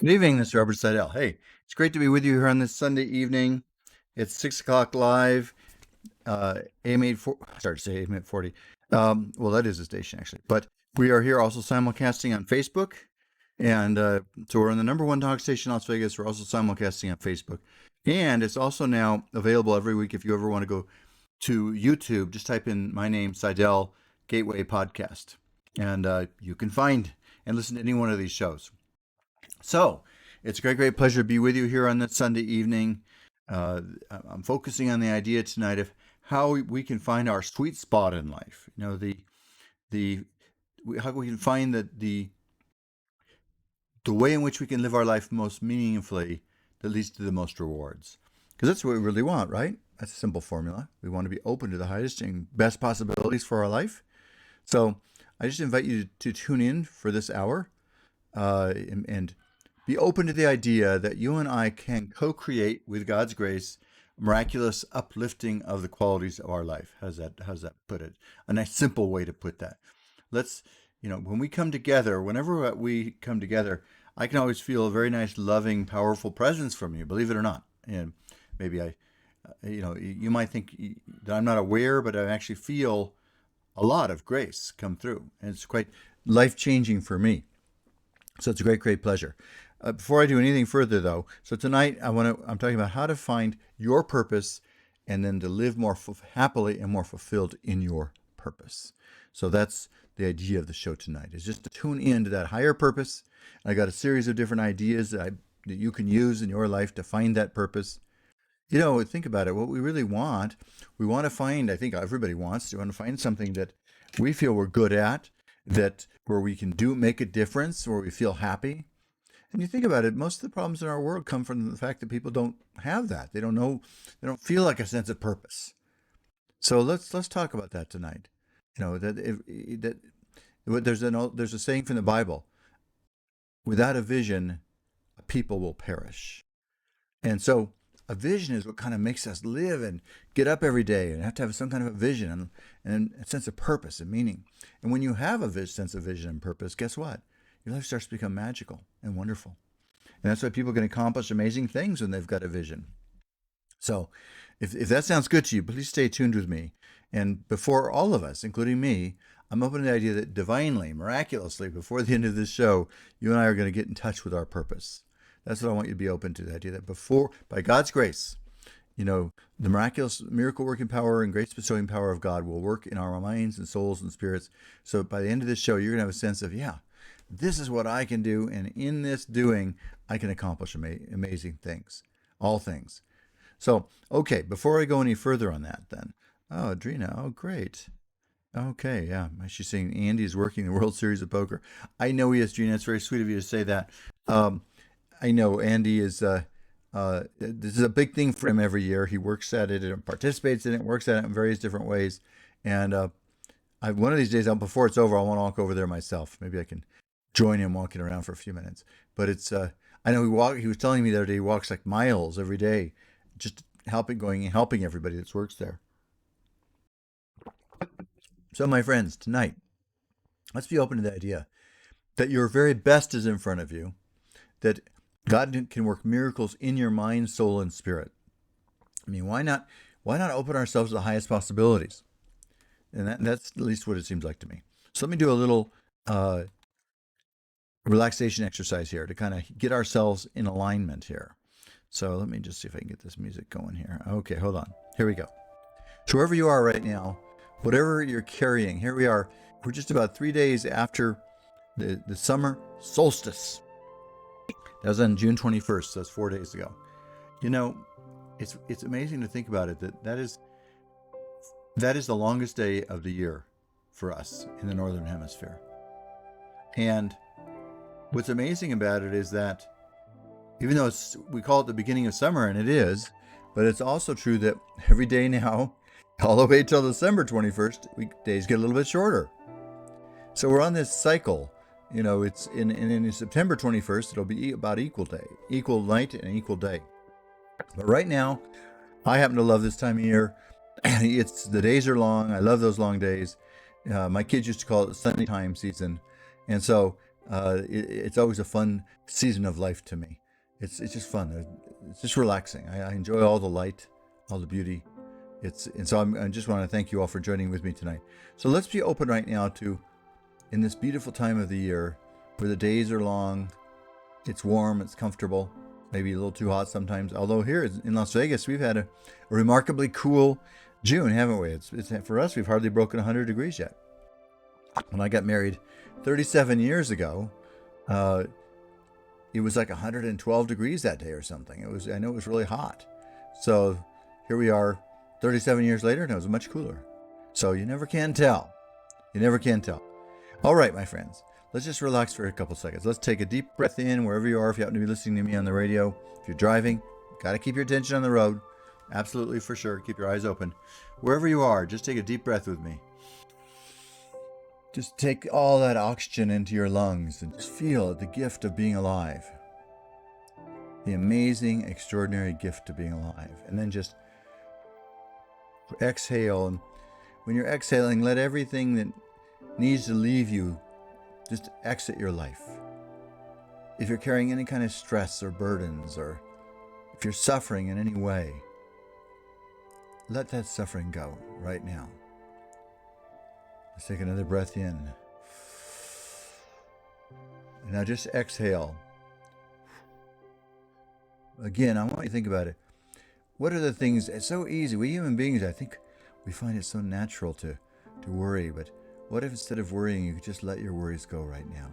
Good evening, this is Robert Sidell. Hey, it's great to be with you here on this Sunday evening. It's 6 o'clock live, AM 840, sorry to say AM 840. Well, that is a station actually, but we are here also simulcasting on Facebook. And so we're on the number one talk station in Las Vegas. We're also simulcasting on Facebook. And it's also now available every week if you ever want to go to YouTube. Just type in my name, Sidell Gateway Podcast. And you can find and listen to any one of these shows. So it's a great pleasure to be with you here on this Sunday evening. I'm focusing on the idea tonight of how we can find our sweet spot in life. You know, the how we can find the way in which we can live our life most meaningfully that leads to the most rewards. Because that's what we really want, right? That's a simple formula. We want to be open to the highest and best possibilities for our life. So I just invite you to tune in for this hour and be open to the idea that you and I can co-create with God's grace miraculous uplifting of the qualities of our life. How's that put it? A nice simple way to put that. Let's, when we come together, whenever we come together, I can always feel a very nice, loving, powerful presence from you, believe it or not. And maybe you might think that I'm not aware, but I actually feel a lot of grace come through. And it's quite life-changing for me. So it's a great pleasure. Before I do anything further, though, so tonight I'm talking about how to find your purpose and then to live more happily and more fulfilled in your purpose. So that's the idea of the show tonight, is just to tune in to that higher purpose. I got a series of different ideas that you can use in your life to find that purpose. Think about it. What we really want, we want to find, I think everybody wants to find something that we feel we're good at, that where we can make a difference, where we feel happy. And you think about it, most of the problems in our world come from the fact that people don't have that. They don't know, they don't feel like a sense of purpose. So let's talk about that tonight. There's a saying from the Bible: without a vision, a people will perish. And so a vision is what kind of makes us live and get up every day and have to have some kind of a vision and a sense of purpose and meaning. And when you have a sense of vision and purpose, guess what? Your life starts to become magical and wonderful. And that's why people can accomplish amazing things when they've got a vision. So if that sounds good to you, please stay tuned with me. And before all of us, including me, I'm open to the idea that divinely, miraculously, before the end of this show, you and I are going to get in touch with our purpose. That's what I want you to be open to, the idea that by God's grace, the miraculous miracle working power and grace bestowing power of God will work in our minds and souls and spirits. So by the end of this show, you're going to have a sense of, this is what I can do, and in this doing, I can accomplish amazing things, all things. So, okay, before I go any further on that, then, Adrena, great. Okay, yeah, she's saying Andy is working the World Series of Poker. I know he is, Gina. It's very sweet of you to say that. I know Andy is. This is a big thing for him every year. He works at it and participates in it, works at it in various different ways. And one of these days, before it's over, I want to walk over there myself. Maybe I can join him walking around for a few minutes. But it's I know he was telling me the other day he walks like miles every day, just helping everybody that works there. So my friends, tonight, let's be open to the idea that your very best is in front of you, that God can work miracles in your mind, soul, and spirit. I mean, why not open ourselves to the highest possibilities? And that's at least what it seems like to me. So let me do a little relaxation exercise here to kind of get ourselves in alignment here. So let me just see if I can get this music going here. Okay, hold on. Here we go. So wherever you are right now, whatever you're carrying, here we are. We're just about 3 days after the summer solstice. That was on June 21st, so that's 4 days ago. It's amazing to think about it, that is the longest day of the year for us in the Northern Hemisphere. And what's amazing about it is that even though we call it the beginning of summer, and it is, but it's also true that every day now, all the way till December 21st, days get a little bit shorter. So we're on this cycle. It's in September 21st, it'll be about equal night and equal day. But right now, I happen to love this time of year. The days are long. I love those long days. My kids used to call it the sunny time season. And so It's always a fun season of life to me. It's just fun. It's just relaxing. I enjoy all the light, all the beauty. And so I just want to thank you all for joining with me tonight. So let's be open right now to, in this beautiful time of the year, where the days are long, it's warm, it's comfortable, maybe a little too hot sometimes. Although here in Las Vegas, we've had a remarkably cool June, haven't we? It's for us, we've hardly broken 100 degrees yet. When I got married 37 years ago, it was like 112 degrees that day or something. I know it was really hot. So here we are 37 years later, and it was much cooler. So you never can tell. You never can tell. All right, my friends, let's just relax for a couple seconds. Let's take a deep breath in wherever you are. If you happen to be listening to me on the radio, if you're driving, got to keep your attention on the road. Absolutely, for sure. Keep your eyes open. Wherever you are, just take a deep breath with me. Just take all that oxygen into your lungs and just feel the gift of being alive. The amazing, extraordinary gift of being alive. And then just exhale. And when you're exhaling, let everything that needs to leave you just exit your life. If you're carrying any kind of stress or burdens, or if you're suffering in any way, let that suffering go right now. Let's take another breath in. And now just exhale. Again, I want you to think about it. What are the things? It's so easy. We human beings, I think we find it so natural to worry. But what if instead of worrying, you could just let your worries go right now?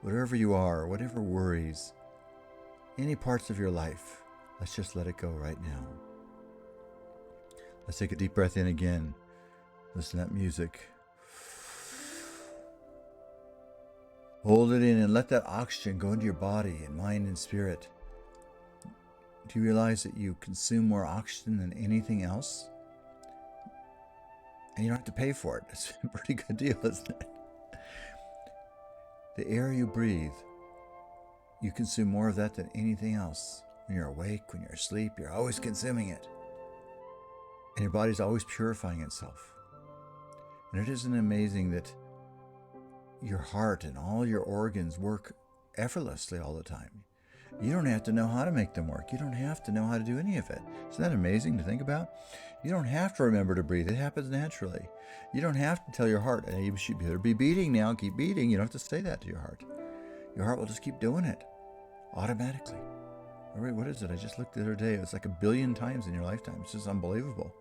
Wherever you are, whatever worries, any parts of your life, let's just let it go right now. Let's take a deep breath in again. Listen to that music. Hold it in and let that oxygen go into your body and mind and spirit. Do you realize that you consume more oxygen than anything else? And you don't have to pay for it. It's a pretty good deal, isn't it? The air you breathe, you consume more of that than anything else. When you're awake, when you're asleep, you're always consuming it. And your body's always purifying itself. And it isn't amazing that your heart and all your organs work effortlessly all the time. You don't have to know how to make them work. You don't have to know how to do any of it. Isn't that amazing to think about? You don't have to remember to breathe. It happens naturally. You don't have to tell your heart, hey, you should better be beating now. Keep beating. You don't have to say that to your heart. Your heart will just keep doing it automatically. All right, what is it? I just looked the other day. It was like 1 billion times in your lifetime. It's just unbelievable.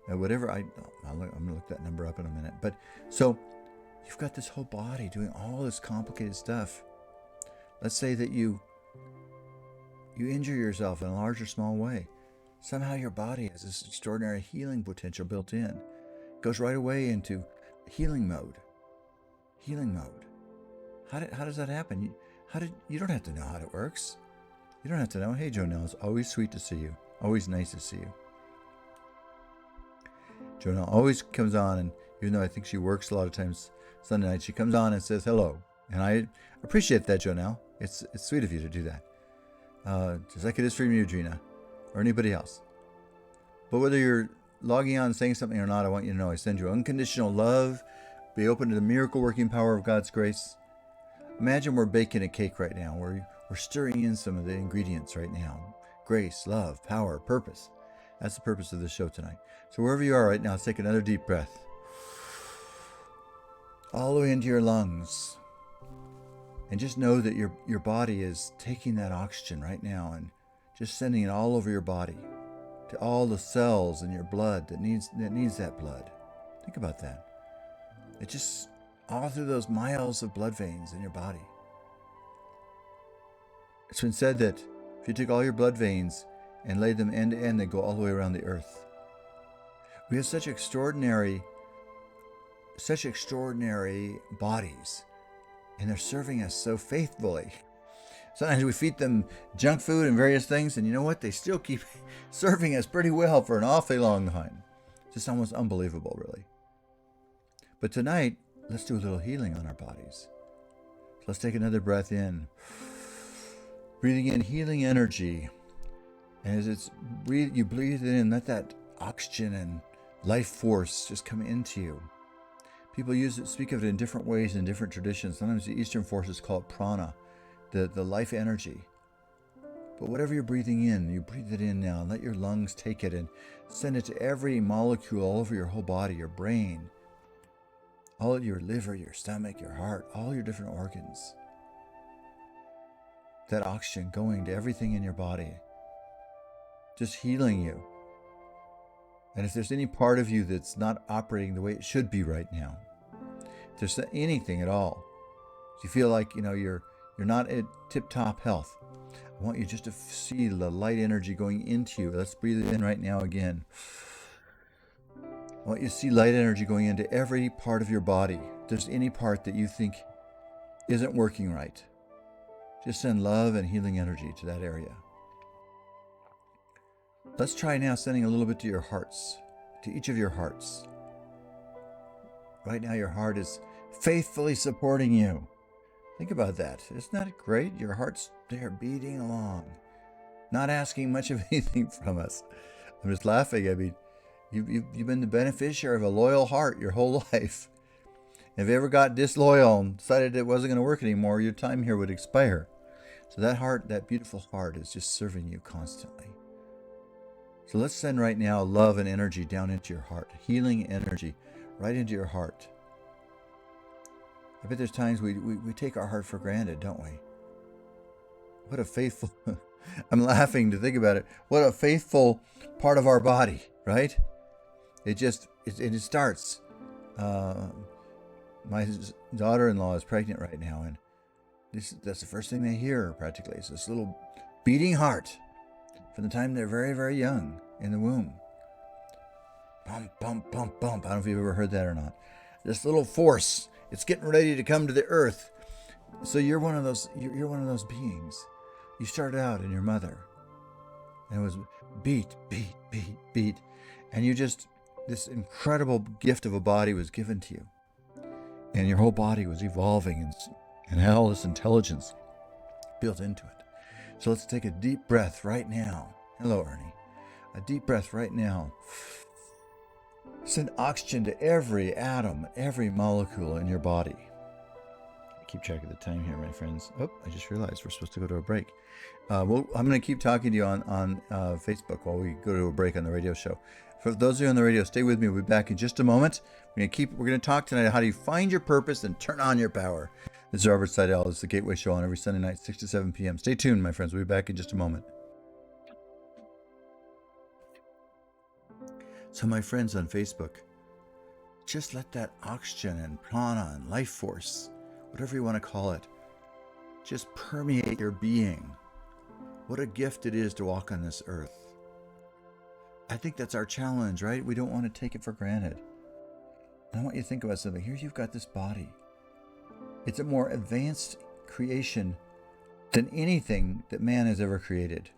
I'm going to look that number up in a minute. But so you've got this whole body doing all this complicated stuff. Let's say that you injure yourself in a large or small way. Somehow your body has this extraordinary healing potential built in. It goes right away into healing mode. Healing mode. How does that happen? You don't have to know how it works. You don't have to know. Hey, Jonelle, it's always sweet to see you. Always nice to see you. Jonelle always comes on, and even though I think she works a lot of times Sunday night, she comes on and says hello. And I appreciate that, Jonelle. It's sweet of you to do that. Just like it is for you, Gina, or anybody else. But whether you're logging on and saying something or not, I want you to know I send you unconditional love. Be open to the miracle-working power of God's grace. Imagine we're baking a cake right now. We're stirring in some of the ingredients right now. Grace, love, power, purpose. That's the purpose of this show tonight. So wherever you are right now, let's take another deep breath. All the way into your lungs. And just know that your body is taking that oxygen right now and just sending it all over your body to all the cells in your blood that needs that blood. Think about that. It just all through those miles of blood veins in your body. It's been said that if you took all your blood veins and laid them end to end, they go all the way around the earth. We have such extraordinary bodies, and they're serving us so faithfully. Sometimes we feed them junk food and various things, and you know what? They still keep serving us pretty well for an awfully long time. It's just almost unbelievable, really. But tonight, let's do a little healing on our bodies. So let's take another breath in. Breathing in healing energy. And as you breathe it in, let that oxygen and life force just come into you. People speak of it in different ways in different traditions. Sometimes the Eastern forces call it prana, the life energy. But whatever you're breathing in, you breathe it in now. And let your lungs take it and send it to every molecule all over your whole body, your brain, all your liver, your stomach, your heart, all your different organs. That oxygen going to everything in your body, just healing you. And if there's any part of you that's not operating the way it should be right now, if there's anything at all, if you feel like you're not at tip-top health, I want you just to see the light energy going into you. Let's breathe it in right now again. I want you to see light energy going into every part of your body. If there's any part that you think isn't working right, just send love and healing energy to that area. Let's try now sending a little bit to your hearts, to each of your hearts. Right now your heart is faithfully supporting you. Think about that. Isn't that great? Your heart's there beating along, not asking much of anything from us. I'm just laughing. I mean, you've been the beneficiary of a loyal heart your whole life. If you ever got disloyal and decided it wasn't going to work anymore, your time here would expire. So that heart, that beautiful heart, is just serving you constantly. So let's send right now love and energy down into your heart, healing energy right into your heart. I bet there's times we take our heart for granted, don't we? What a faithful, I'm laughing to think about it. What a faithful part of our body, right? It starts. My daughter-in-law is pregnant right now, and that's the first thing they hear practically. It's this little beating heart from the time they're very, very young in the womb. Bump, bump, bump, bump. I don't know if you've ever heard that or not. This little force, it's getting ready to come to the earth. So you're one of those beings. You started out in your mother, and it was beat, beat, beat, beat, and this incredible gift of a body was given to you, and your whole body was evolving and had all this intelligence built into it. So let's take a deep breath right now. Hello, Ernie. A deep breath right now. Send oxygen to every atom, every molecule in your body. Keep track of the time here, my friends. Oh, I just realized we're supposed to go to a break. I'm going to keep talking to you on Facebook while we go to a break on the radio show. For those of you on the radio, stay with me. We'll be back in just a moment. We're going to talk tonight how do you find your purpose and turn on your power. This is Robert Sidell. This is the Gateway Show on every Sunday night, 6 to 7 p.m. Stay tuned, my friends. We'll be back in just a moment. So, my friends on Facebook, just let that oxygen and prana and life force, whatever you want to call it, just permeate your being. What a gift it is to walk on this earth. I think that's our challenge, right? We don't want to take it for granted. And I want you to think about something. Here you've got this body. It's a more advanced creation than anything that man has ever created.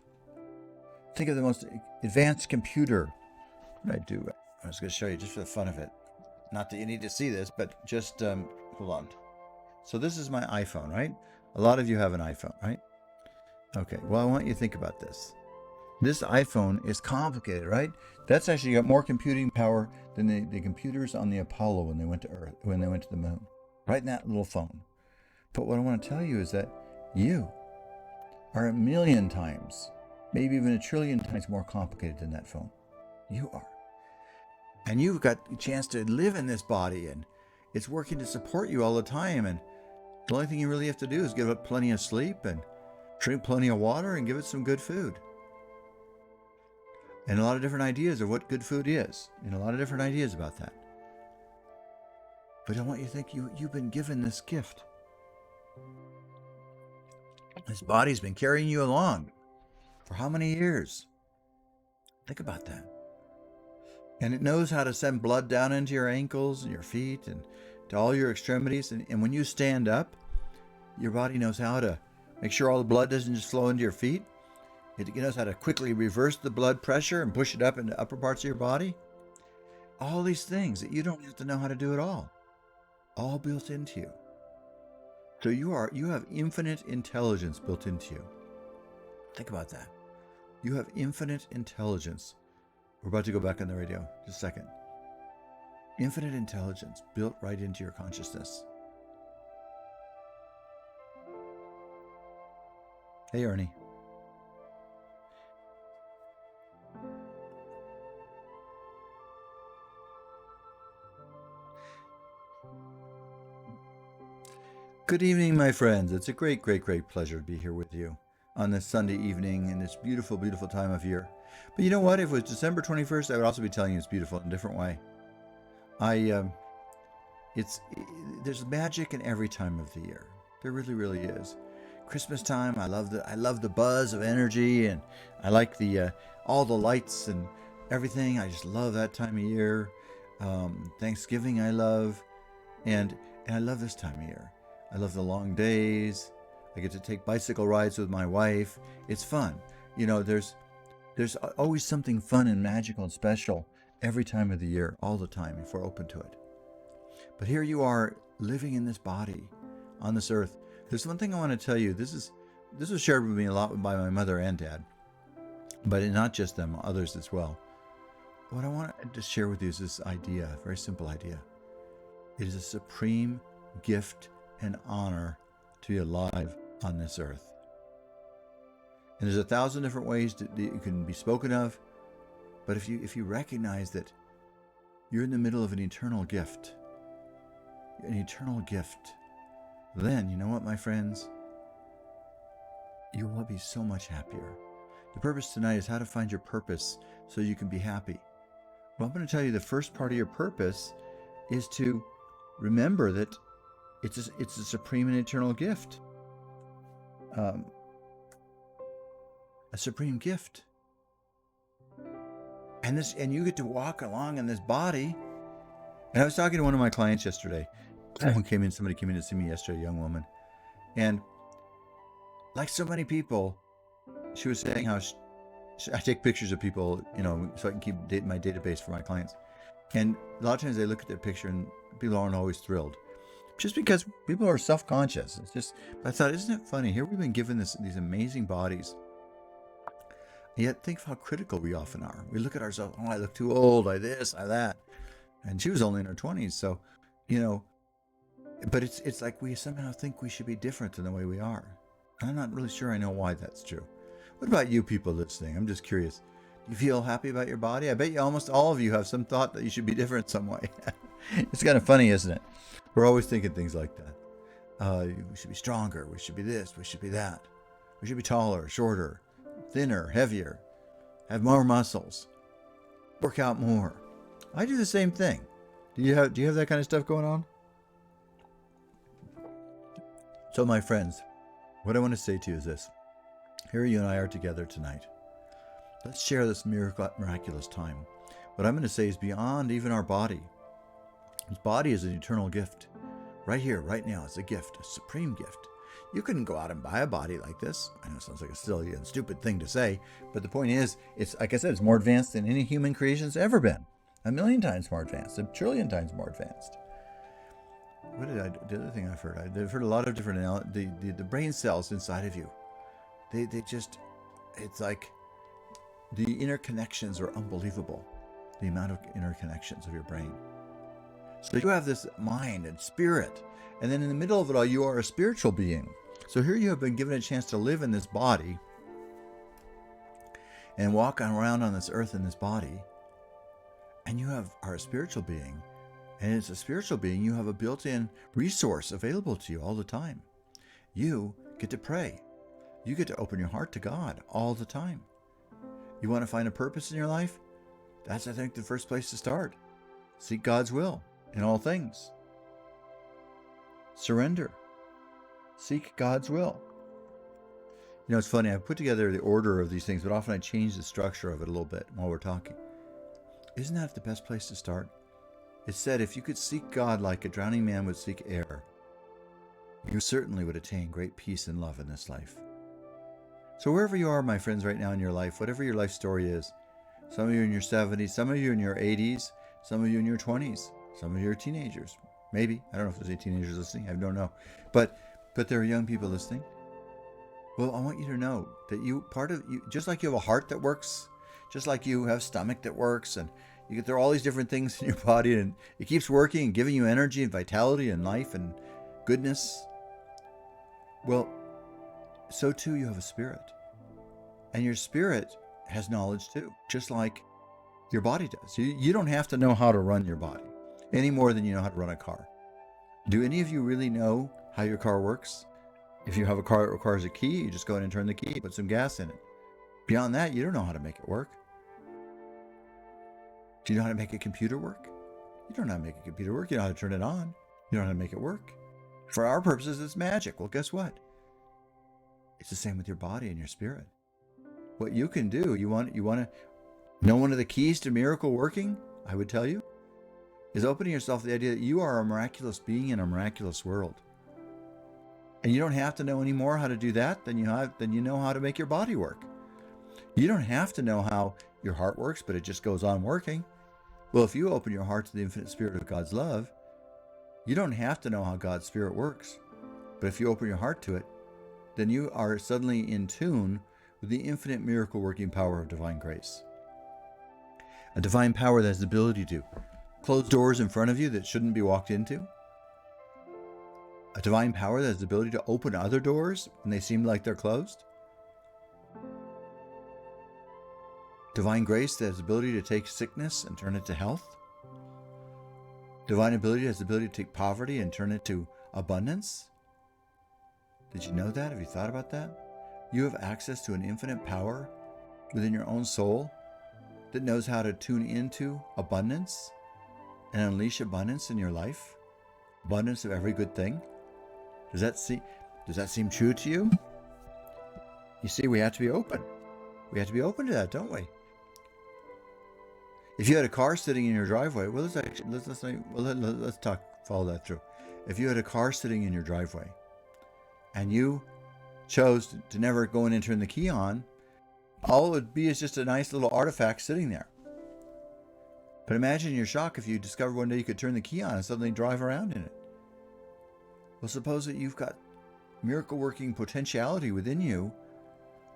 Think of the most advanced computer. What I do, I was going to show you just for the fun of it. Not that you need to see this, but just hold on. So this is my iPhone, right? A lot of you have an iPhone, right? Okay, well, I want you to think about this. This iPhone is complicated, right? That's actually got more computing power than the computers on the Apollo when they went to Earth, when they went to the moon. Right in that little phone. But what I want to tell you is that you are 1,000,000 times, maybe even 1,000,000,000,000 times more complicated than that phone. You are. And you've got a chance to live in this body, and it's working to support you all the time. And the only thing you really have to do is give it plenty of sleep and drink plenty of water and give it some good food. And a lot of different ideas of what good food is. And a lot of different ideas about that. But I want you to think you've been given this gift. This body's been carrying you along for how many years? Think about that. And it knows how to send blood down into your ankles and your feet and to all your extremities. And when you stand up, your body knows how to make sure all the blood doesn't just flow into your feet. It knows how to quickly reverse the blood pressure and push it up into upper parts of your body. All these things that you don't have to know how to do at all built into you. So you have infinite intelligence built into you. Think about that. You have infinite intelligence. We're about to go back on the radio. Just a second. Infinite intelligence built right into your consciousness. Hey, Ernie. Good evening, my friends. It's a great, great, great pleasure to be here with you on this Sunday evening in this beautiful, beautiful time of year. But you know what? If it was December 21st, I would also be telling you it's beautiful in a different way. It's there's magic in every time of the year. There really, really is. Christmas time, I love the buzz of energy, and I like the all the lights and everything. I just love that time of year. Thanksgiving, I love, and I love this time of year. I love the long days. I get to take bicycle rides with my wife. It's fun. There's always something fun and magical and special every time of the year, all the time, if we're open to it. But here you are living in this body on this earth. There's one thing I want to tell you. This was shared with me a lot by my mother and dad, but not just them, others as well. What I want to share with you is this idea, a very simple idea. It is a supreme gift and honor to be alive on this earth. And there's 1,000 different ways that you can be spoken of, but if you recognize that you're in the middle of an eternal gift, then you know what, my friends? You will be so much happier. The purpose tonight is how to find your purpose so you can be happy. Well, I'm going to tell you the first part of your purpose is to remember that it's a supreme and eternal gift. A supreme gift. And you get to walk along in this body. And I was talking to one of my clients yesterday. Somebody came in to see me yesterday, a young woman. And like so many people, she was saying how I take pictures of people, so I can keep my database for my clients. And a lot of times they look at their picture and people aren't always thrilled. Just because people are self-conscious. But I thought, isn't it funny? Here we've been given these amazing bodies. Yet think of how critical we often are. We look at ourselves, I look too old, I this, I that. And she was only in her 20s, so, but it's like we somehow think we should be different than the way we are. And I'm not really sure I know why that's true. What about you people listening? I'm just curious. Do you feel happy about your body? I bet you almost all of you have some thought that you should be different some way. It's kind of funny, isn't it? We're always thinking things like that. We should be stronger. We should be this. We should be that. We should be taller, shorter, thinner, heavier, have more muscles, work out more. I do the same thing. Do you have that kind of stuff going on? So my friends, what I want to say to you is this. Here you and I are together tonight. Let's share this miraculous time. What I'm going to say is beyond even our body. This body is an eternal gift. Right here, right now, it's a gift, a supreme gift. You couldn't go out and buy a body like this. I know it sounds like a silly and stupid thing to say, but the point is, it's like I said, it's more advanced than any human creation's ever been. 1,000,000 times more advanced, 1,000,000,000,000 times more advanced. What did I do? The other thing I've heard a lot of different, the brain cells inside of you. It's like the interconnections are unbelievable. The amount of interconnections of your brain. So you have this mind and spirit, and then in the middle of it all, you are a spiritual being. So here you have been given a chance to live in this body and walk around on this earth in this body, and you are a spiritual being. And as a spiritual being, you have a built-in resource available to you all the time. You get to pray. You get to open your heart to God all the time. You want to find a purpose in your life? That's, I think, the first place to start. Seek God's will in all things. Surrender. Seek God's will. It's funny, I put together the order of these things, but often I change the structure of it a little bit while we're talking. Isn't that the best place to start? It said if you could seek God like a drowning man would seek air, you certainly would attain great peace and love in this life. So wherever you are, my friends, right now in your life, whatever your life story is, some of you in your 70s, some of you in your 80s, some of you in your 20s, some of you are teenagers. Maybe. I don't know if there's any teenagers listening. I don't know. But there are young people listening. Well, I want you to know that just like you have a heart that works, just like you have a stomach that works, and You get there are all these different things in your body, and it keeps working and giving you energy and vitality and life and goodness. Well, so too you have a spirit. And your spirit has knowledge too, just like your body does. You don't have to know how to run your body any more than you know how to run a car. Do any of you really know how your car works? If you have a car that requires a key, you just go in and turn the key, put some gas in it. Beyond that, you don't know how to make it work. Do you know how to make a computer work? You don't know how to make a computer work. You know how to turn it on. You don't know how to make it work. For our purposes, it's magic. Well, guess what? It's the same with your body and your spirit. What you can do, you want to know one of the keys to miracle working, I would tell you, is opening yourself to the idea that you are a miraculous being in a miraculous world. And you don't have to know any more how to do that than you know how to make your body work. You don't have to know how your heart works, but it just goes on working. Well, if you open your heart to the infinite spirit of God's love, you don't have to know how God's spirit works. But if you open your heart to it, then you are suddenly in tune with the infinite miracle working power of divine grace. A divine power that has the ability to close doors in front of you that shouldn't be walked into. A divine power that has the ability to open other doors when they seem like they're closed. Divine grace that has the ability to take sickness and turn it to health. Divine ability that has the ability to take poverty and turn it to abundance. Did you know that? Have you thought about that? You have access to an infinite power within your own soul that knows how to tune into abundance and unleash abundance in your life. Abundance of every good thing. Does that seem true to you? You see, we have to be open. We have to be open to that, don't we? If you had a car sitting in your driveway, let's follow that through. If you had a car sitting in your driveway and you chose to never go in and turn the key on, all it would be is just a nice little artifact sitting there. But imagine your shock if you discovered one day you could turn the key on and suddenly drive around in it. Well, suppose that you've got miracle working potentiality within you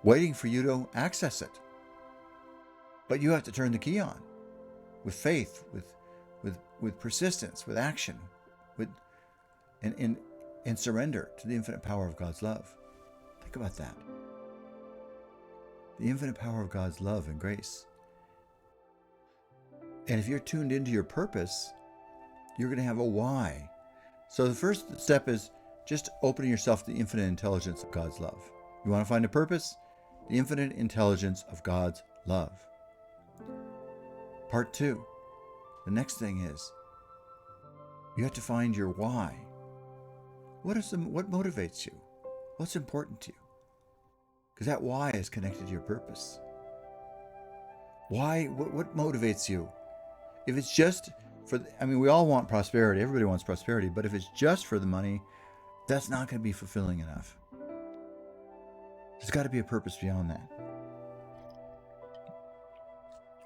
waiting for you to access it. But you have to turn the key on with faith, with persistence, with action, and surrender to the infinite power of God's love. Think about that. The infinite power of God's love and grace. And if you're tuned into your purpose, you're going to have a why. So the first step is just opening yourself to the infinite intelligence of God's love. You want to find a purpose? The infinite intelligence of God's love. Part 2. The next thing is you have to find your why. What motivates you? What's important to you? Because that why is connected to your purpose. Why? What motivates you? If it's just we all want prosperity. Everybody wants prosperity. But if it's just for the money, that's not going to be fulfilling enough. There's got to be a purpose beyond that.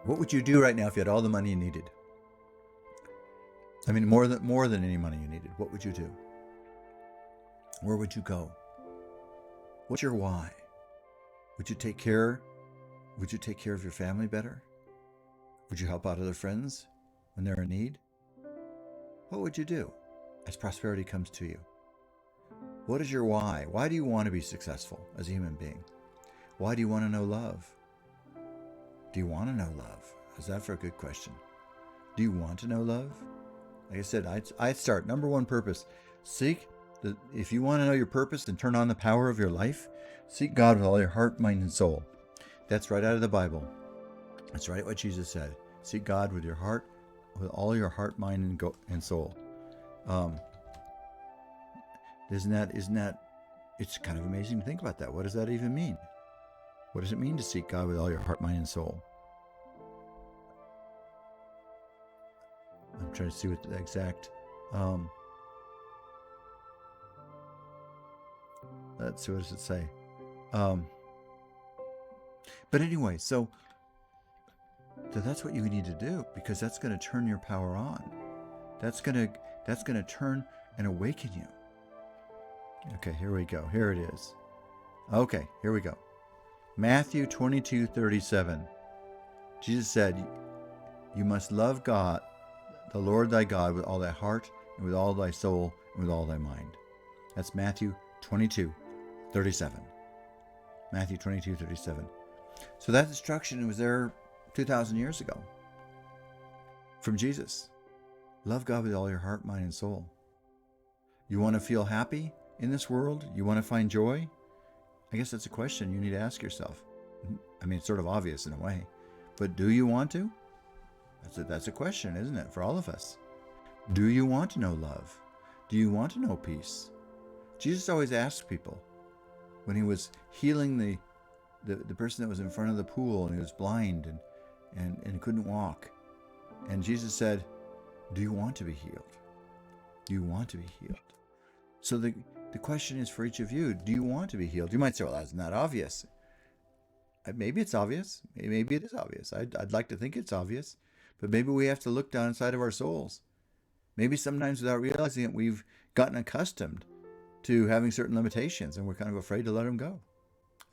What would you do right now if you had all the money you needed? More than any money you needed. What would you do? Where would you go? What's your why? Would you take care of your family better? Would you help out other friends when they're in need? What would you do as prosperity comes to you? What is your why? Why do you want to be successful as a human being? Why do you want to know love? Do you want to know love? Is that for a good question? Do you want to know love? Like I said, I'd start number one purpose. If you want to know your purpose and turn on the power of your life, seek God with all your heart, mind, and soul. That's right out of the Bible. That's right what Jesus said. Seek God with your heart, with all your heart, mind, and soul. Isn't that? It's kind of amazing to think about that. What does that even mean? What does it mean to seek God with all your heart, mind, and soul? I'm trying to see what the exact. Let's see, what does it say? But anyway, so that's what you need to do, because that's going to turn your power on. That's going to turn and awaken you. Okay, here we go. Here it is. Okay, here we go. Matthew 22:37. Jesus said, You must love God, the Lord thy God, with all thy heart and with all thy soul and with all thy mind. That's Matthew 22:37. Matthew 22:37. So that instruction was there 2,000 years ago from Jesus. Love God with all your heart, mind, and soul. You want to feel happy in this world? You want to find joy? I guess that's a question you need to ask yourself. I mean, it's sort of obvious in a way, but do you want to? That's a question, isn't it, for all of us? Do you want to know love? Do you want to know peace? Jesus always asked people when he was healing the person that was in front of the pool and he was blind and couldn't walk. And Jesus said, do you want to be healed? Do you want to be healed? So the question is for each of you, do you want to be healed? You might say, well, that's not obvious. Maybe it's obvious. Maybe it is obvious. I'd like to think it's obvious. But maybe we have to look down inside of our souls. Maybe sometimes without realizing it, we've gotten accustomed to having certain limitations and we're kind of afraid to let them go.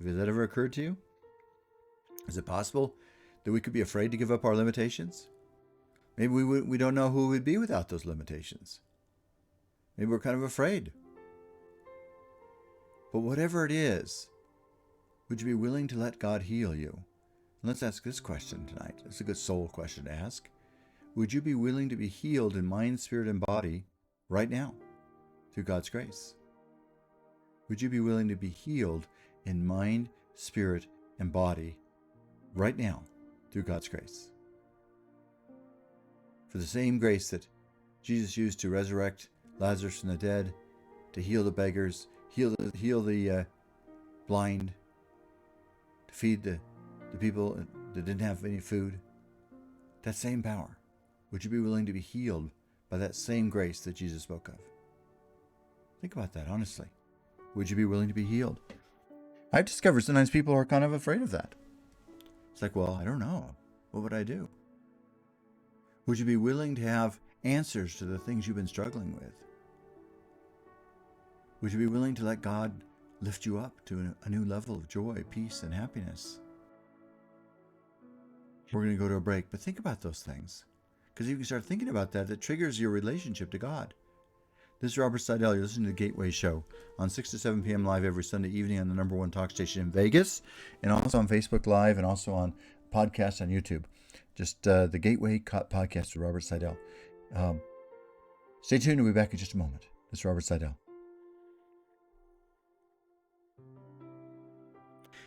Has that ever occurred to you? Is it possible that we could be afraid to give up our limitations? Maybe we don't know who we'd be without those limitations. Maybe we're kind of afraid. But whatever it is, would you be willing to let God heal you? And let's ask this question tonight. It's a good soul question to ask. Would you be willing to be healed in mind, spirit, and body right now through God's grace? Would you be willing to be healed in mind, spirit, and body right now through God's grace? For the same grace that Jesus used to resurrect Lazarus from the dead, to heal the beggars, heal the blind, to feed the people that didn't have any food, that same power, would you be willing to be healed by that same grace that Jesus spoke of? Think about that honestly. Would you be willing to be healed? I've discovered sometimes people are kind of afraid of that. It's like, well, I don't know. What would I do? Would you be willing to have answers to the things you've been struggling with? Would you be willing to let God lift you up to a new level of joy, peace, and happiness? We're going to go to a break, but think about those things. Because if you start thinking about that, that triggers your relationship to God. This is Robert Sidell. You're listening to The Gateway Show on 6 to 7 p.m. live every Sunday evening on the #1 talk station in Vegas, and also on Facebook Live, and also on podcasts on YouTube. Just The Gateway Podcast with Robert Sidell. Stay tuned. We'll be back in just a moment. This is Robert Sidell.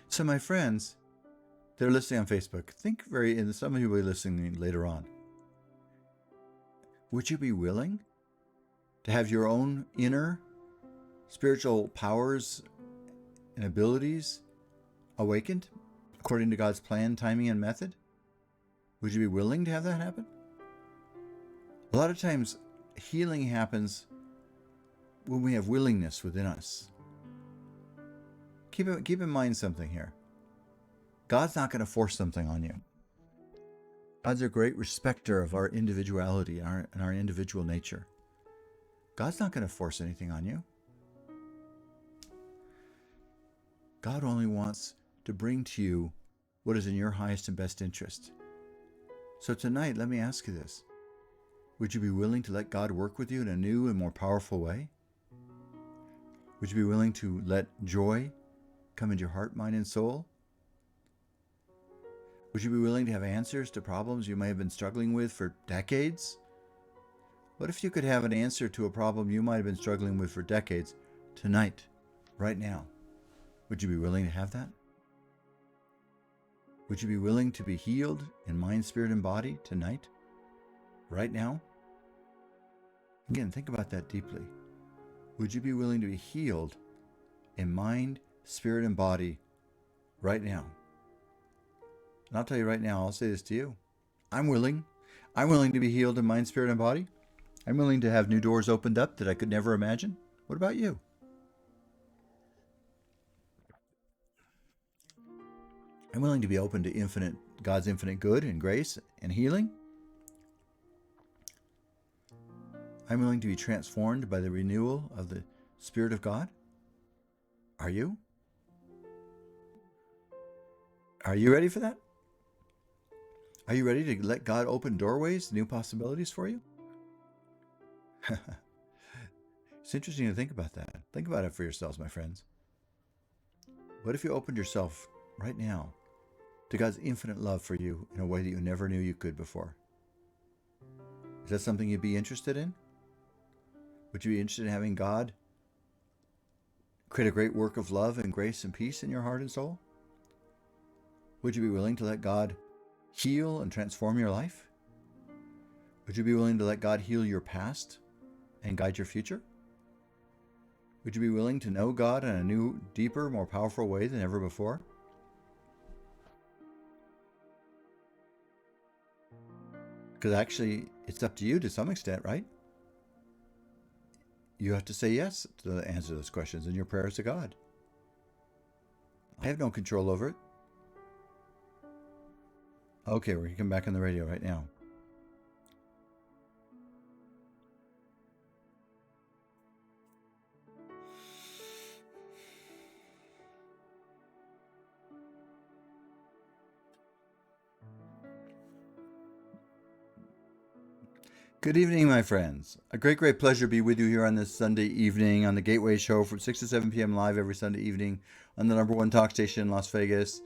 So my friends, they're listening on Facebook. And some of you will be listening later on. Would you be willing to have your own inner spiritual powers and abilities awakened according to God's plan, timing, and method? Would you be willing to have that happen? A lot of times, healing happens when we have willingness within us. Keep in mind something here. God's not going to force something on you. God's a great respecter of our individuality and our individual nature. God's not going to force anything on you. God only wants to bring to you what is in your highest and best interest. So tonight, let me ask you this. Would you be willing to let God work with you in a new and more powerful way? Would you be willing to let joy come into your heart, mind, and soul? Would you be willing to have answers to problems you may have been struggling with for decades? What if you could have an answer to a problem you might have been struggling with for decades tonight, right now? Would you be willing to have that? Would you be willing to be healed in mind, spirit, and body tonight, right now? Again, think about that deeply. Would you be willing to be healed in mind, spirit, and body right now? And I'll tell you right now, I'll say this to you. I'm willing. I'm willing to be healed in mind, spirit, and body. I'm willing to have new doors opened up that I could never imagine. What about you? I'm willing to be open to God's infinite good and grace and healing. I'm willing to be transformed by the renewal of the Spirit of God. Are you? Are you ready for that? Are you ready to let God open doorways, new possibilities for you? It's interesting to think about that. Think about it for yourselves, my friends. What if you opened yourself right now to God's infinite love for you in a way that you never knew you could before? Is that something you'd be interested in? Would you be interested in having God create a great work of love and grace and peace in your heart and soul? Would you be willing to let God heal and transform your life? Would you be willing to let God heal your past and guide your future? Would you be willing to know God in a new, deeper, more powerful way than ever before? Because actually, it's up to you to some extent, right? You have to say yes to answer those questions in your prayers to God. I have no control over it. Okay, we're going to come back on the radio right now. Good evening, my friends. A great, great pleasure to be with you here on this Sunday evening on the Gateway Show from 6 to 7 p.m. live every Sunday evening on the #1 talk station in Las Vegas,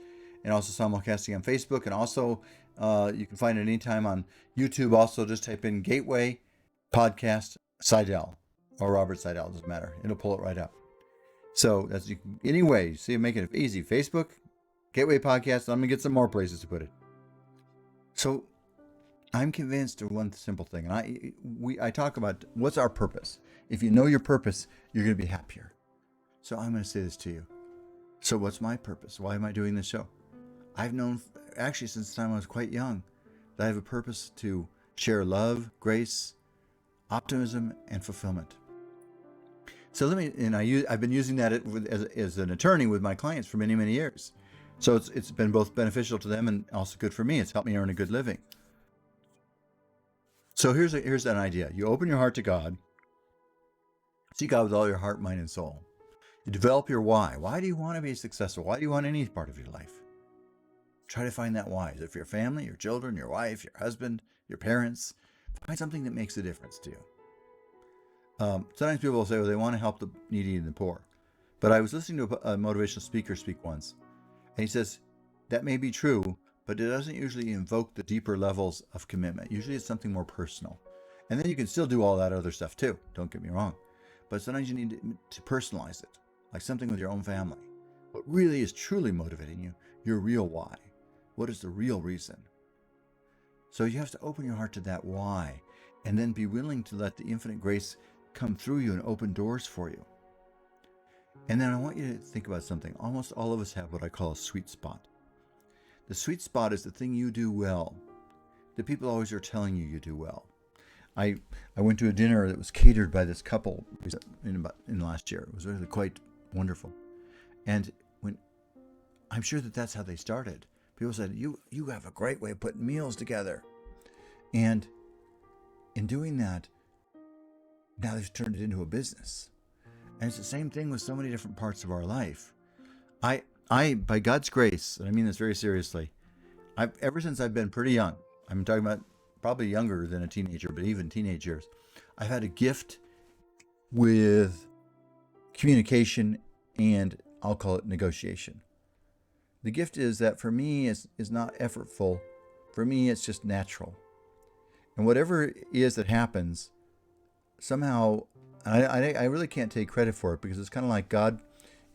and also simulcasting on Facebook. And also, you can find it anytime on YouTube. Also, just type in Gateway Podcast Sidell or Robert Sidell. Doesn't matter. It'll pull it right up. So that's anyway. See, I'm making it easy. Facebook, Gateway Podcast. I'm gonna get some more places to put it. So I'm convinced of one simple thing, and I talk about what's our purpose. If you know your purpose, you're going to be happier. So I'm going to say this to you. So what's my purpose? Why am I doing this show? I've known, actually, since the time I was quite young, that I have a purpose to share love, grace, optimism, and fulfillment. So I've been using that as an attorney with my clients for many, many years. So it's been both beneficial to them and also good for me. It's helped me earn a good living. So here's an idea. You open your heart to God. See God with all your heart, mind, and soul. You develop your why. Why do you want to be successful? Why do you want any part of your life? Try to find that why. Is it for your family, your children, your wife, your husband, your parents? Find something that makes a difference to you. Sometimes people will say, well, they want to help the needy and the poor. But I was listening to a motivational speaker speak once, and he says, that may be true, but it doesn't usually invoke the deeper levels of commitment. Usually it's something more personal. And then you can still do all that other stuff too, don't get me wrong. But sometimes you need to personalize it, like something with your own family. What really is truly motivating you, your real why. What is the real reason? So you have to open your heart to that why, and then be willing to let the infinite grace come through you and open doors for you. And then I want you to think about something. Almost all of us have what I call a sweet spot. The sweet spot is the thing you do well. The people always are telling you you do well. I went to a dinner that was catered by this couple in last year. It was really quite wonderful. And I'm sure that's how they started. People said, you have a great way of putting meals together. And in doing that, now they've turned it into a business. And it's the same thing with so many different parts of our life. I, by God's grace, and I mean this very seriously, ever since I've been pretty young, I'm talking about probably younger than a teenager, but even teenage years, I've had a gift with communication and I'll call it negotiation. The gift is that for me is not effortful. For me, it's just natural. And whatever it is that happens, somehow, I really can't take credit for it because it's kind of like God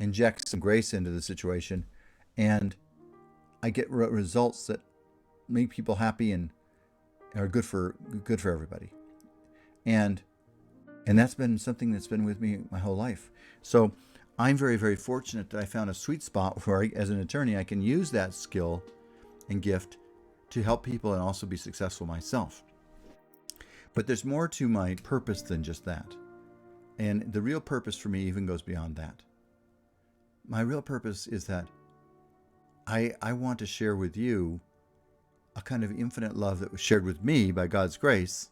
injects some grace into the situation and I get results that make people happy and are good for everybody. And that's been something that's been with me my whole life. So I'm very, very fortunate that I found a sweet spot where as an attorney, I can use that skill and gift to help people and also be successful myself. But there's more to my purpose than just that. And the real purpose for me even goes beyond that. My real purpose is that I want to share with you a kind of infinite love that was shared with me by God's grace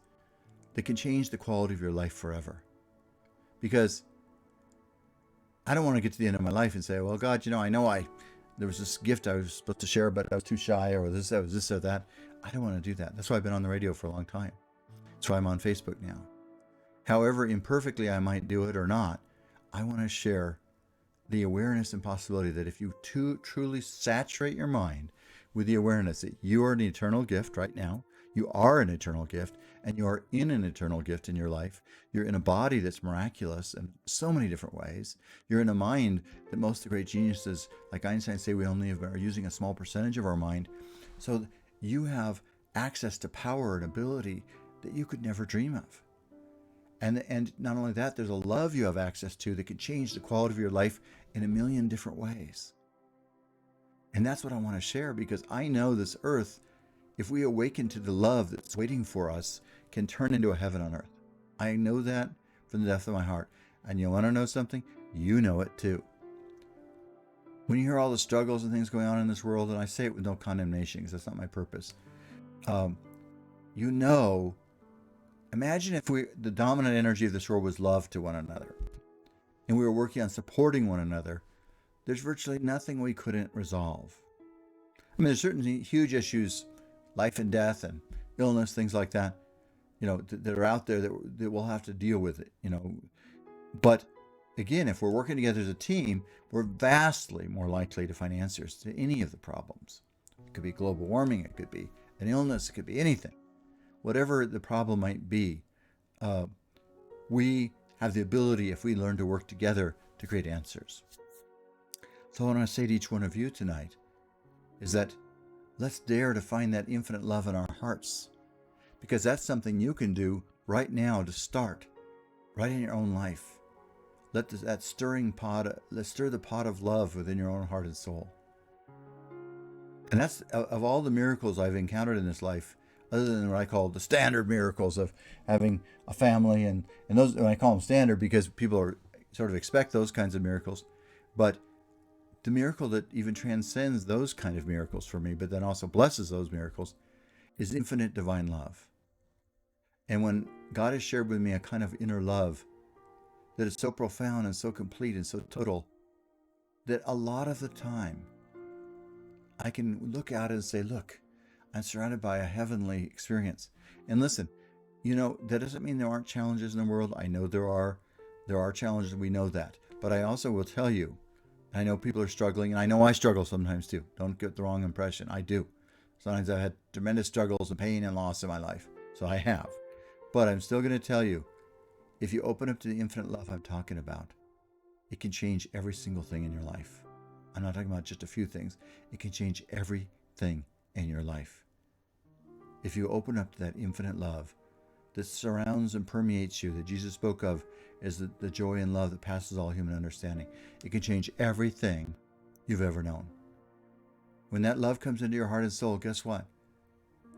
that can change the quality of your life forever. Because I don't want to get to the end of my life and say, well, God, I know there was this gift I was supposed to share, but I was too shy, or this or that. I don't want to do that. That's why I've been on the radio for a long time. That's why I'm on Facebook now. However imperfectly I might do it or not, I want to share the awareness and possibility that if you truly saturate your mind with the awareness that you are an eternal gift right now, you are an eternal gift, and you are in an eternal gift in your life. You're in a body that's miraculous in so many different ways. You're in a mind that most of the great geniuses, like Einstein, say we only are using a small percentage of our mind. So you have access to power and ability that you could never dream of. And not only that, there's a love you have access to that can change the quality of your life in a million different ways. And that's what I want to share, because I know this earth, if we awaken to the love that's waiting for us, can turn into a heaven on earth. I know that from the depth of my heart. And you want to know something? You know it too. When you hear all the struggles and things going on in this world, and I say it with no condemnation because that's not my purpose, imagine if the dominant energy of this world was love to one another, and we were working on supporting one another. There's virtually nothing we couldn't resolve. I mean, there's certainly huge issues, life and death and illness, things like that, that are out there that we'll have to deal with it, But again, if we're working together as a team, we're vastly more likely to find answers to any of the problems. It could be global warming, it could be an illness, it could be anything. Whatever the problem might be, we have the ability, if we learn to work together, to create answers. So what I want to say to each one of you tonight is that let's dare to find that infinite love in our hearts, because that's something you can do right now to start, right in your own life. Let that let's stir the pot of love within your own heart and soul. And that's, of all the miracles I've encountered in this life, other than what I call the standard miracles of having a family, and those, and I call them standard because people sort of expect those kinds of miracles, but the miracle that even transcends those kind of miracles for me, but then also blesses those miracles, is infinite divine love. And when God has shared with me a kind of inner love that is so profound and so complete and so total, that a lot of the time I can look out and say, look, I'm surrounded by a heavenly experience. And listen, that doesn't mean there aren't challenges in the world. I know there are. There are challenges, we know that. But I also will tell you, I know people are struggling, and I know I struggle sometimes too. Don't get the wrong impression. I do. Sometimes I've had tremendous struggles and pain and loss in my life. So I have. But I'm still going to tell you, if you open up to the infinite love I'm talking about, it can change every single thing in your life. I'm not talking about just a few things. It can change everything in your life. If you open up to that infinite love that surrounds and permeates you, that Jesus spoke of as the joy and love that passes all human understanding, it can change everything you've ever known. When that love comes into your heart and soul, guess what?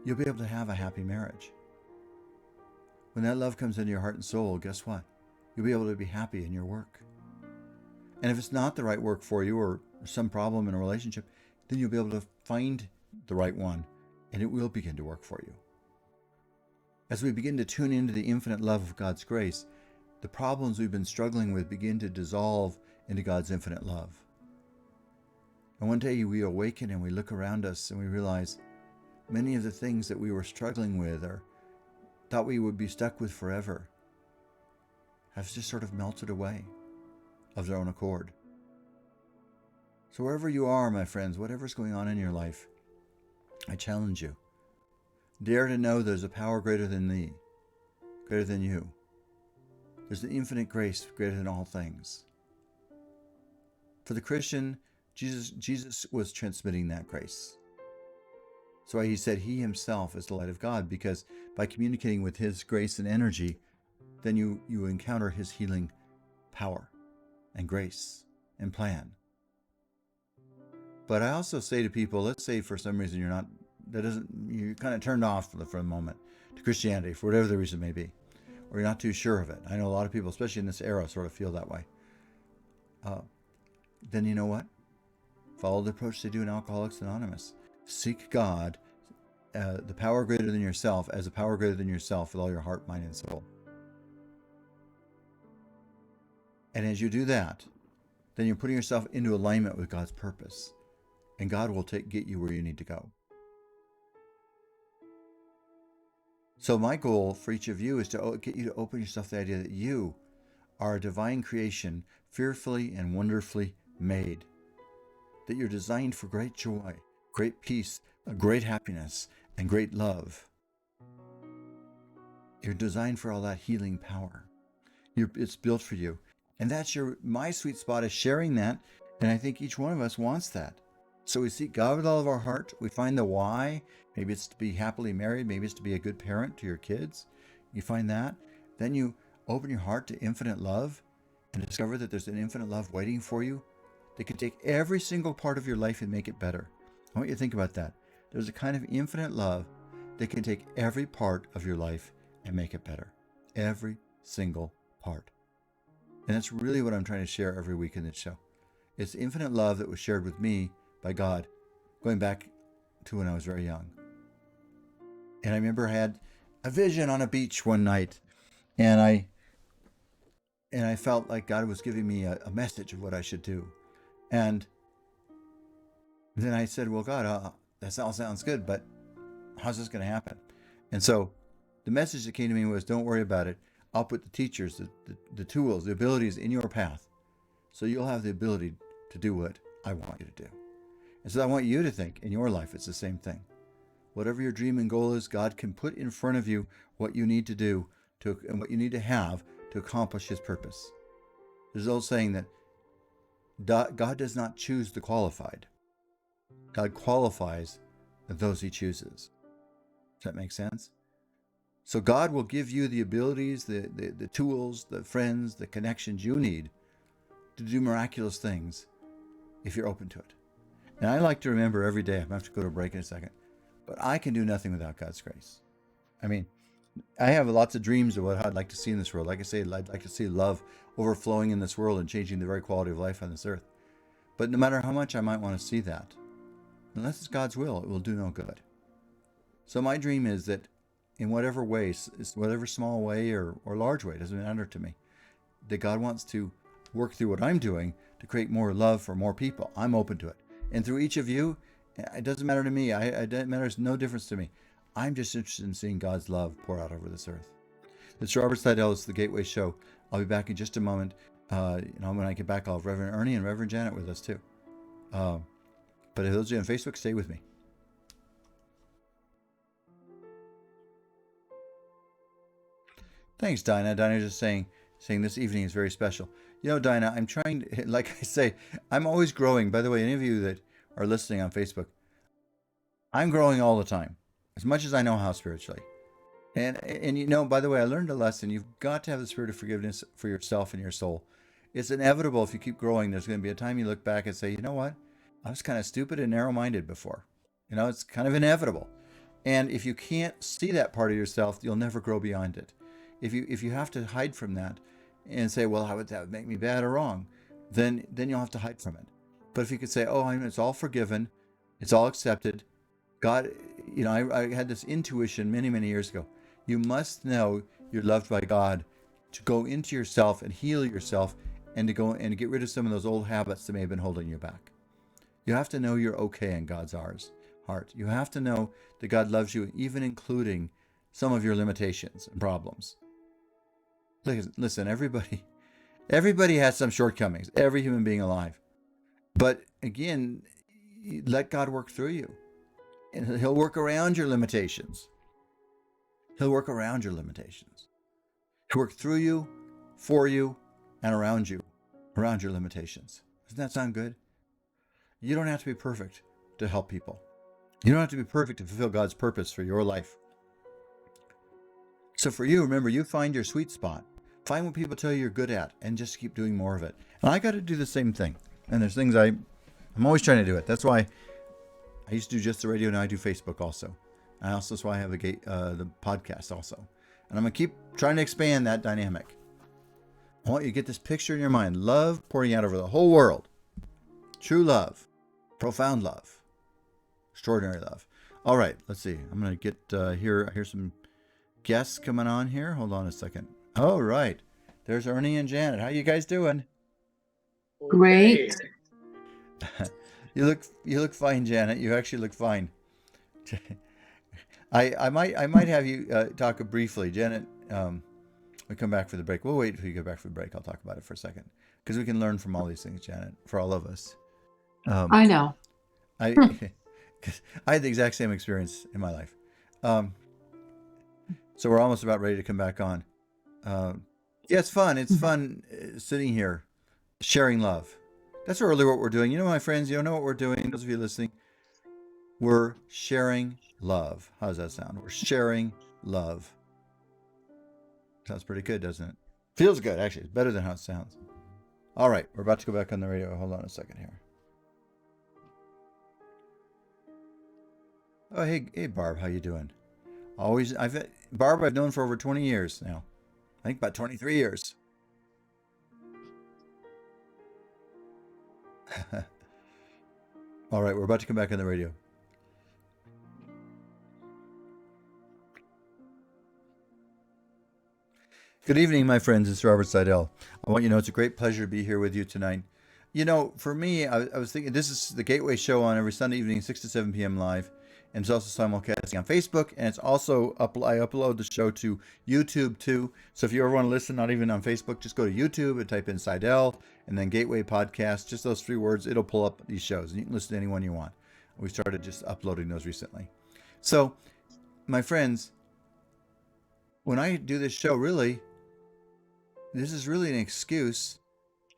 You'll be able to have a happy marriage. When that love comes into your heart and soul, guess what? You'll be able to be happy in your work. And if it's not the right work for you, or some problem in a relationship, then you'll be able to find the right one, and it will begin to work for you. As we begin to tune into the infinite love of God's grace, the problems we've been struggling with begin to dissolve into God's infinite love. And one day we awaken and we look around us and we realize many of the things that we were struggling with or thought we would be stuck with forever have just sort of melted away of their own accord. So wherever you are, my friends, whatever's going on in your life, I challenge you. Dare to know there's a power greater than thee, greater than you. There's the infinite grace greater than all things. For the Christian, Jesus was transmitting that grace. That's why he said he himself is the light of God, because by communicating with his grace and energy, then you encounter his healing power and grace and plan. But I also say to people, let's say for some reason you're kind of turned off for a moment to Christianity, for whatever the reason may be, or you're not too sure of it. I know a lot of people, especially in this era, sort of feel that way. Then you know what? Follow the approach they do in Alcoholics Anonymous. Seek God, the power greater than yourself, as a power greater than yourself with all your heart, mind, and soul. And as you do that, then you're putting yourself into alignment with God's purpose. And God will get you where you need to go. So my goal for each of you is to get you to open yourself to the idea that you are a divine creation, fearfully and wonderfully made. That you're designed for great joy, great peace, great happiness, and great love. You're designed for all that healing power. It's built for you. And that's my sweet spot is sharing that. And I think each one of us wants that. So we seek God with all of our heart. We find the why. Maybe it's to be happily married. Maybe it's to be a good parent to your kids. You find that. Then you open your heart to infinite love and discover that there's an infinite love waiting for you that can take every single part of your life and make it better. I want you to think about that. There's a kind of infinite love that can take every part of your life and make it better. Every single part. And that's really what I'm trying to share every week in this show. It's infinite love that was shared with me by God going back to when I was very young. And I remember I had a vision on a beach one night, and I felt like God was giving me a message of what I should do. And then I said, well, God, that all sounds good, but how's this going to happen? And so the message that came to me was, don't worry about it. I'll put the teachers, the tools, the abilities in your path. So you'll have the ability to do what I want you to do. And so I want you to think in your life, it's the same thing. Whatever your dream and goal is, God can put in front of you what you need to do and what you need to have to accomplish his purpose. There's an old saying that God does not choose the qualified. God qualifies those he chooses. Does that make sense? So God will give you the abilities, the tools, the friends, the connections you need to do miraculous things if you're open to it. And I like to remember every day, I'm going to have to go to a break in a second, but I can do nothing without God's grace. I mean, I have lots of dreams of what I'd like to see in this world. Like I say, I'd like to see love overflowing in this world and changing the very quality of life on this earth. But no matter how much I might want to see that, unless it's God's will, it will do no good. So my dream is that in whatever way, whatever small way or large way, doesn't matter to me, that God wants to work through what I'm doing to create more love for more people. I'm open to it. And through each of you, it doesn't matter to me. It matters no difference to me. I'm just interested in seeing God's love pour out over this earth. It's Robert Sidell. It's the Gateway Show. I'll be back in just a moment. When I get back, I'll have Reverend Ernie and Reverend Janet with us too. But if those of you on Facebook, stay with me. Thanks, Dinah. Dinah's just saying this evening is very special. You know, Dinah, I'm trying to, like I say, I'm always growing. By the way, any of you that are listening on Facebook, I'm growing all the time, as much as I know how spiritually. And you know, by the way, I learned a lesson. You've got to have the spirit of forgiveness for yourself and your soul. It's inevitable if you keep growing. There's going to be a time you look back and say, you know what? I was kind of stupid and narrow-minded before. You know, it's kind of inevitable. And if you can't see that part of yourself, you'll never grow beyond it. If you have to hide from that and say, well, how would that make me bad or wrong? Then you'll have to hide from it. But if you could say, oh, it's all forgiven, it's all accepted. God, you know, I had this intuition many, many years ago. You must know you're loved by God to go into yourself and heal yourself and to go and get rid of some of those old habits that may have been holding you back. You have to know you're okay in God's heart. You have to know that God loves you, even including some of your limitations and problems. Listen, everybody has some shortcomings, every human being alive. But again, let God work through you. And he'll work around your limitations. He'll work around your limitations. He'll work through you, for you, and around you, around your limitations. Doesn't that sound good? You don't have to be perfect to help people. You don't have to be perfect to fulfill God's purpose for your life. So for you, remember, you find your sweet spot. Find what people tell you you're good at and just keep doing more of it. And I got to do the same thing. And there's things I'm always trying to do it. That's why I used to do just the radio, now I do Facebook also. That's why I have the podcast also. And I'm going to keep trying to expand that dynamic. I want you to get this picture in your mind. Love pouring out over the whole world. True love. Profound love. Extraordinary love. All right, let's see. I'm going to get here's some guests coming on here. Hold on a second. All right. There's Ernie and Janet. How you guys doing? Great. You look fine, Janet. You actually look fine. I might have you talk briefly, Janet. We come back for the break. We'll wait until you get back for the break. I'll talk about it for a second because we can learn from all these things, Janet, for all of us. Um, I know. I, 'cause I had the exact same experience in my life. Um, so we're almost about ready to come back on. Yeah, it's fun. It's fun sitting here, sharing love. That's really what we're doing. You know, my friends, you know what we're doing. Those of you listening, we're sharing love. How does that sound? We're sharing love. Sounds pretty good, doesn't it? Feels good, actually. It's better than how it sounds. All right, we're about to go back on the radio. Hold on a second here. Oh, hey, Barb, how you doing? Barb, I've known for over 20 years now. I think about 23 years. All right, we're about to come back on the radio. Good evening, my friends. It's Robert Sidell. I want you to know it's a great pleasure to be here with you tonight. You know, for me, I was thinking this is the Gateway Show on every Sunday evening, 6 to 7 p.m. live. And it's also simulcasting on Facebook. And it's also, I upload the show to YouTube too. So if you ever want to listen, not even on Facebook, just go to YouTube and type in Sidell and then Gateway Podcast. Just those 3 words. It'll pull up these shows. And you can listen to any one you want. We started just uploading those recently. So, my friends, when I do this show, really, this is really an excuse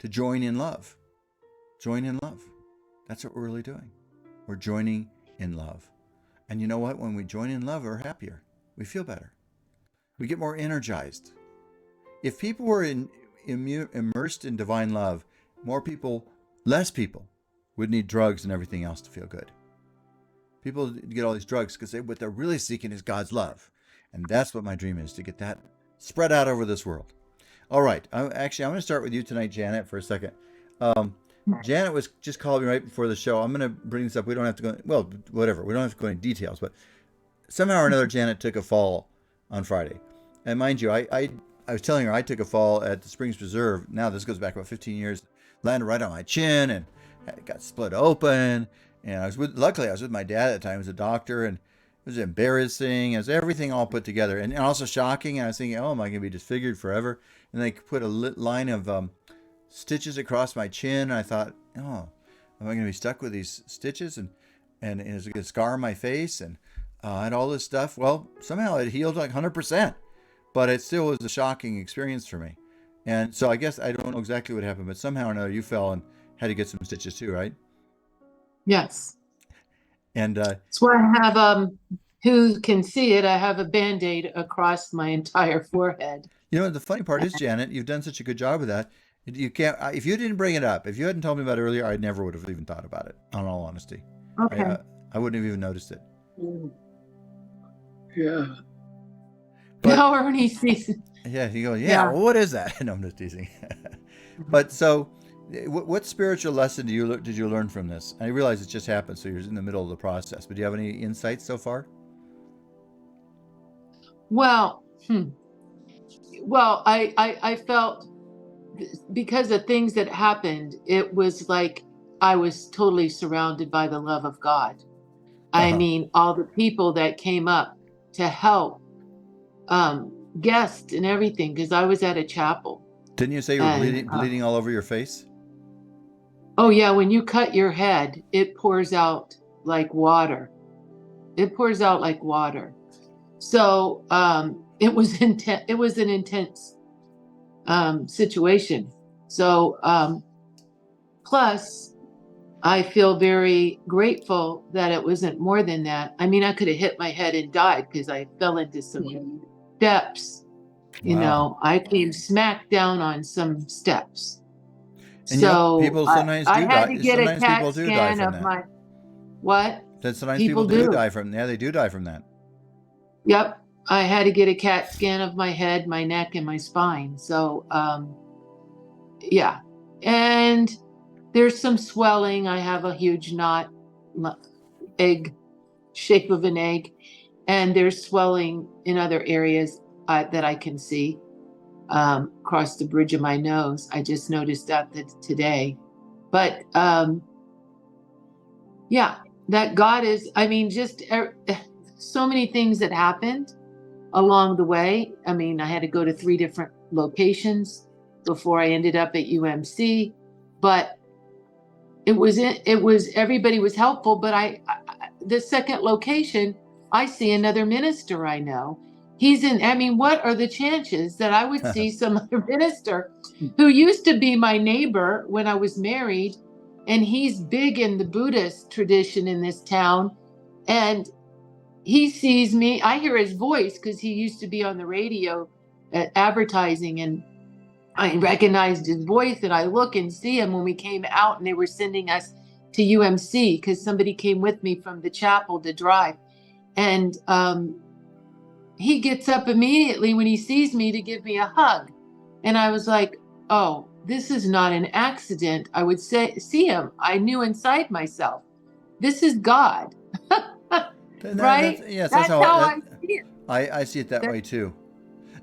to join in love. Join in love. That's what we're really doing. We're joining in love. And you know what? When we join in love, we're happier. We feel better. We get more energized. If people were immersed in divine love, less people would need drugs and everything else to feel good. People get all these drugs because what they're really seeking is God's love. And that's what my dream is, to get that spread out over this world. All right. I'm going to start with you tonight, Janet, for a second. Janet was just calling me right before the show. I'm going to bring this up. We don't have to go, well, whatever. We don't have to go into details, but somehow or another, Janet took a fall on Friday. And mind you, I was telling her I took a fall at the Springs Preserve. Now this goes back about 15 years. Landed right on my chin and got split open. And luckily I was with my dad at the time. He was a doctor, and it was embarrassing. It was everything all put together, and also shocking. And I was thinking, oh, am I going to be disfigured forever? And they put a line of stitches across my chin. And I thought, oh, am I going to be stuck with these stitches? And is it going to scar my face? And I had all this stuff. Well, somehow it healed like 100%, but it still was a shocking experience for me. And so I guess I don't know exactly what happened, but somehow or another you fell and had to get some stitches too, right? Yes. And So I have, who can see it, I have a Band-Aid across my entire forehead. you know, the funny part is, Janet, you've done such a good job with that. You can't, if you didn't bring it up, if you hadn't told me about it earlier, I never would have even thought about it, in all honesty. Okay. I wouldn't have even noticed it. Yeah. But, now Ernie sees it. Yeah, he goes, yeah. Well, what is that? No, I'm just teasing. But so, what spiritual lesson did you learn from this? I realize it just happened, so you're in the middle of the process. But do you have any insights so far? Well, I felt, because of things that happened, it was like I was totally surrounded by the love of God. I mean, all the people that came up to help, guests and everything, because I was at a chapel. Didn't you say you were bleeding all over your face? Oh yeah, when you cut your head, it pours out like water. It pours out like water. So it was intense. It was an intense situation. So plus, I feel very grateful that it wasn't more than that. I mean, I could have hit my head and died because I fell into some steps. You know, I came smack down on some steps. And so people sometimes I do had die. to get Sometimes a CAT people do die scan from of that. my what? That sometimes people do die from. Yeah, they do die from that. Yep, I had to get a CAT scan of my head, my neck, and my spine. So yeah, and there's some swelling. I have a huge knot, egg shape of an egg, and there's swelling in other areas that I can see across the bridge of my nose. I just noticed that today. But yeah, that God is, I mean, just so many things that happened along the way. I mean, I had to go to 3 different locations before I ended up at UMC, but it was everybody was helpful, but the second location, I see another minister I know. He's in, I mean, what are the chances that I would see some other minister who used to be my neighbor when I was married, and he's big in the Buddhist tradition in this town, and he sees me. I hear his voice because he used to be on the radio advertising, and I recognized his voice, and I look and see him when we came out and they were sending us to UMC because somebody came with me from the chapel to drive. And he gets up immediately when he sees me to give me a hug. And I was like, oh, this is not an accident. I would see him. I knew inside myself, this is God. Right? Yes, That's how I see it. I see it that way too.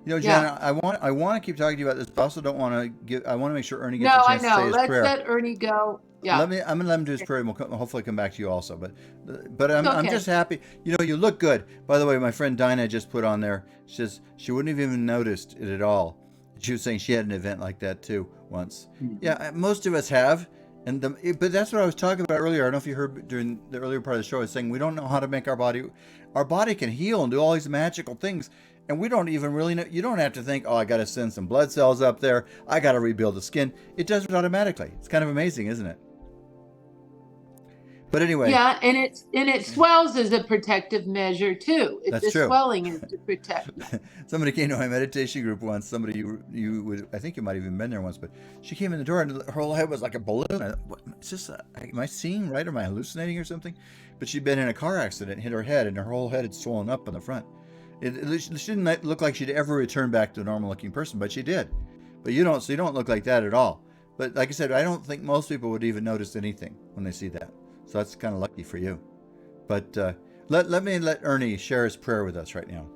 You know, Yeah. Jen, I want to keep talking to you about this, but I also don't want to give. I want to make sure Ernie No, gets a I chance to say know. his Let's prayer. let Ernie go. Yeah. I'm gonna let him do his prayer, and we'll hopefully come back to you also. But I'm Okay. just happy. You know, you look good. By the way, my friend Dinah just put on there. She says she wouldn't have even noticed it at all. She was saying she had an event like that too once. Yeah, most of us have. But that's what I was talking about earlier. I don't know if you heard during the earlier part of the show. I was saying we don't know how to make our body. Our body can heal and do all these magical things, and we don't even really know. You don't have to think, oh, I got to send some blood cells up there. I got to rebuild the skin. It does it automatically. It's kind of amazing, isn't it? But anyway, Yeah, and it swells as a protective measure too. that's The true. swelling is to protect. Somebody came to my meditation group once. Somebody you would, I think you might have even been there once, but she came in the door and her whole head was like a balloon. Is this? Am I seeing right? Am I hallucinating or something? But she'd been in a car accident, hit her head, and her whole head had swollen up in the front. She didn't look like she'd ever return back to a normal-looking person, but she did. But you don't, so you don't look like that at all. But like I said, I don't think most people would even notice anything when they see that. So that's kind of lucky for you. But let me let Ernie share his prayer with us right now.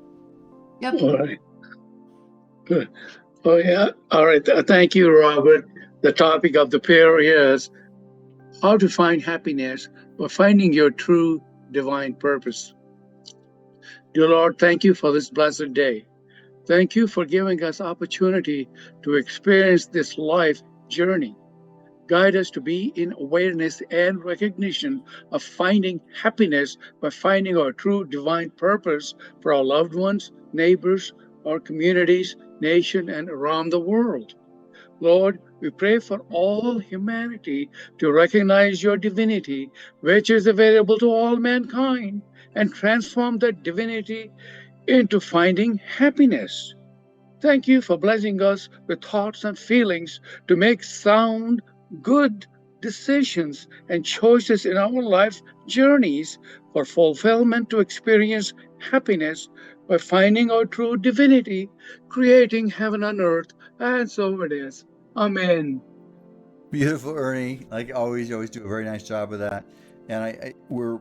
Yep. All right. Good. Oh, yeah. All right. Thank you, Robert. The topic of the prayer is how to find happiness by finding your true divine purpose. Dear Lord, thank you for this blessed day. Thank you for giving us opportunity to experience this life journey. Guide us to be in awareness and recognition of finding happiness by finding our true divine purpose for our loved ones, neighbors, our communities, nation, and around the world. Lord, we pray for all humanity to recognize your divinity, which is available to all mankind, and transform that divinity into finding happiness. Thank you for blessing us with thoughts and feelings to make sound, good decisions and choices in our life journeys for fulfillment to experience happiness by finding our true divinity, creating heaven on earth, and so it is. Amen. Beautiful, Ernie. Like always, you always do a very nice job with that. And we're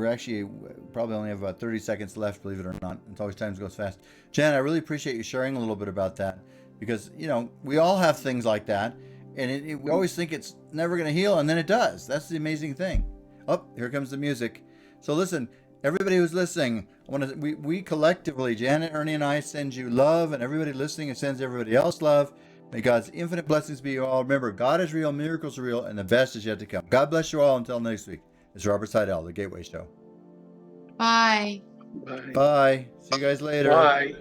actually probably only have about 30 seconds left, believe it or not. It's always time goes fast. Jen, I really appreciate you sharing a little bit about that because you know we all have things like that, and we always think it's never going to heal, and then it does. That's the amazing thing. Oh, here comes the music. So listen, everybody who's listening, we collectively, Janet, Ernie, and I send you love, and everybody listening sends everybody else love. May God's infinite blessings be you all. Remember, God is real, miracles are real, and the best is yet to come. God bless you all. Until next week. It's Robert Sidell, The Gateway Show. Bye. Bye. Bye. See you guys later. Bye.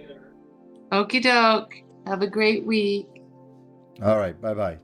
Okie doke. Have a great week. All right. Bye-bye.